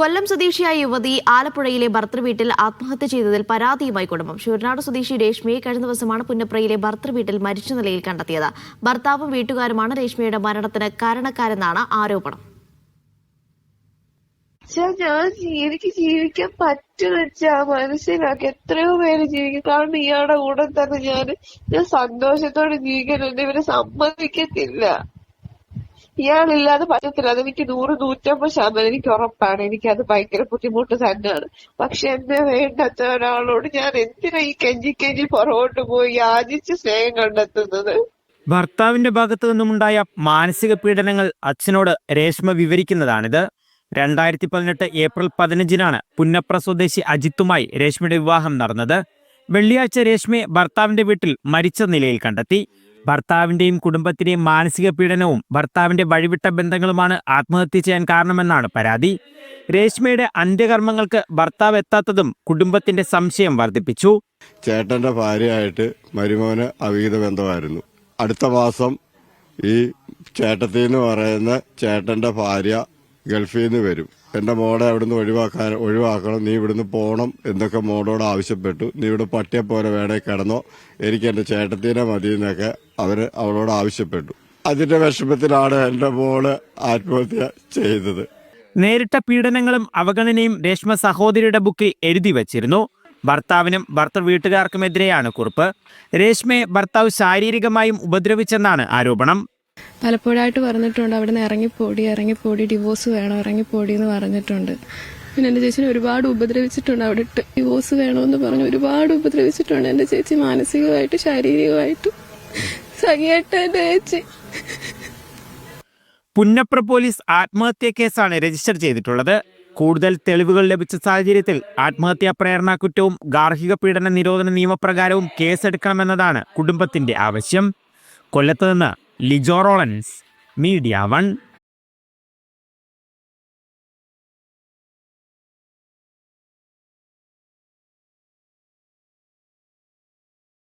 കൊല്ലം സ്വദേശിയായ യുവതി ആലപ്പുഴയിലെ ഭർത്തൃവീട്ടിൽ ആത്മഹത്യ ചെയ്തതിൽ പരാതിയുമായി കുടുംബം. ശൂരനാട് സ്വദേശി രേഷ്മയെ കഴിഞ്ഞ ദിവസമാണ് പുന്നപ്രയിലെ ഭർത്തൃവീട്ടിൽ മരിച്ച നിലയിൽ കണ്ടെത്തിയത്. ഭർത്താവും വീട്ടുകാരുമാണ് രേഷ്മയുടെ മരണത്തിന് കാരണക്കാരെന്നാണ് ആരോപണം. എനിക്ക് ജീവിക്കാൻ പറ്റുമെച്ചാ മനസ്സിലാക്കി എത്രയോ പേര് ജീവിക്കും. കാരണം ഇയാളുടെ കൂടെ തന്നെ ഞാൻ സന്തോഷത്തോടെ ജീവിക്കാനുണ്ട്. ഇവര് സമ്മതിക്കത്തില്ല. ഇയാളില്ലാതെ പറ്റത്തില്ല. അതെനിക്ക് 100-150% എനിക്ക് ഉറപ്പാണ്. എനിക്കത് ഭയങ്കര ബുദ്ധിമുട്ട് തന്നെയാണ്. പക്ഷെ എന്നെ വേണ്ടാത്ത ഒരാളോട് ഞാൻ എന്തിനാ ഈ കെഞ്ചി പുറകോട്ട് പോയി യാചിച്ച് സ്നേഹം കണ്ടെത്തുന്നത്? ഭർത്താവിന്റെ ഭാഗത്തു നിന്നുമുണ്ടായ മാനസിക പീഡനങ്ങൾ അച്ഛനോട് രേഷ്മ വിവരിക്കുന്നതാണിത്. 2018 ഏപ്രിൽ 15-നാണ് പുന്നപ്ര സ്വദേശി അജിത്തുമായി രേഷ്മയുടെ വിവാഹം നടന്നത്. വെള്ളിയാഴ്ച രേഷ്മയെ ഭർത്താവിന്റെ വീട്ടിൽ മരിച്ച നിലയിൽ കണ്ടെത്തി. ഭർത്താവിന്റെയും കുടുംബത്തിന്റെയും മാനസിക പീഡനവും ഭർത്താവിന്റെ വഴിവിട്ട ബന്ധങ്ങളുമാണ് ആത്മഹത്യ ചെയ്യാൻ കാരണമെന്നാണ് പരാതി. രേഷ്മയുടെ അന്ത്യകർമ്മങ്ങൾക്ക് ഭർത്താവ് എത്താത്തതും കുടുംബത്തിന്റെ സംശയം വർദ്ധിപ്പിച്ചു. ചേട്ടന്റെ ഭാര്യയായിട്ട് മരുമോന് അവിഹിത ബന്ധമായിരുന്നു. അടുത്ത മാസം ഈ ചേട്ടത്തി എന്ന് പറയുന്ന ചേട്ടന്റെ ഭാര്യ ഗൾഫിൽ നിന്ന് വരും. എന്റെ മോളെ അവിടുന്ന് ഒഴിവാക്കണം, നീ ഇവിടുന്ന് പോകണം എന്നൊക്കെ മോളോട് ആവശ്യപ്പെട്ടു. നീ ഇവിടെ പട്ടിയെ പോലെ വേണേ കിടന്നോ, എനിക്ക് എന്റെ ചേട്ടത്തിനെ മതി എന്നൊക്കെ അവളോട് ആവശ്യപ്പെട്ടു. അതിന്റെ വിഷമത്തിലാണ് എന്റെ മോള് ആത്മഹത്യ ചെയ്തത്. നേരിട്ട പീഡനങ്ങളും അവഗണനയും രേഷ്മ സഹോദരിയുടെ ബുക്കിൽ എഴുതി വച്ചിരുന്നു. ഭർത്താവിനും ഭർത്തൃ വീട്ടുകാർക്കുമെതിരെയാണ് കുറിപ്പ്. രേഷ്മയെ ഭർത്താവ് ശാരീരികമായും ഉപദ്രവിച്ചെന്നാണ് ആരോപണം. പലപ്പോഴായിട്ട് പറഞ്ഞിട്ടുണ്ട്, അവിടെ നിന്ന് ഇറങ്ങിപ്പോടി, ഡിവോഴ്സ് വേണം, ഇറങ്ങിപ്പോടി എന്ന് പറഞ്ഞിട്ടുണ്ട്. പിന്നെ എൻ്റെ ചേച്ചിനെ ഒരുപാട് ഉപദ്രവിച്ചിട്ടുണ്ട്. അവിടെ ഇട്ട് ഡിവോഴ്സ് വേണമെന്ന് പറഞ്ഞ് ഒരുപാട് ഉപദ്രവിച്ചിട്ടുണ്ട് എൻ്റെ ചേച്ചി, മാനസികമായിട്ടും ശാരീരികമായിട്ടും. സഖിയായിട്ട് എൻ്റെ ചേച്ചി. പുന്നപ്ര പോലീസ് ആത്മഹത്യാ കേസാണ് രജിസ്റ്റർ ചെയ്തിട്ടുള്ളത്. കൂടുതൽ തെളിവുകൾ ലഭിച്ച സാഹചര്യത്തിൽ ആത്മഹത്യാ പ്രേരണ കുറ്റവും ഗാർഹിക പീഡന നിരോധന നിയമപ്രകാരവും കേസെടുക്കണമെന്നതാണ് കുടുംബത്തിന്റെ ആവശ്യം. കൊല്ലത്ത് നിന്ന് ലിജോ റോളൻസ്, മീഡിയ 1.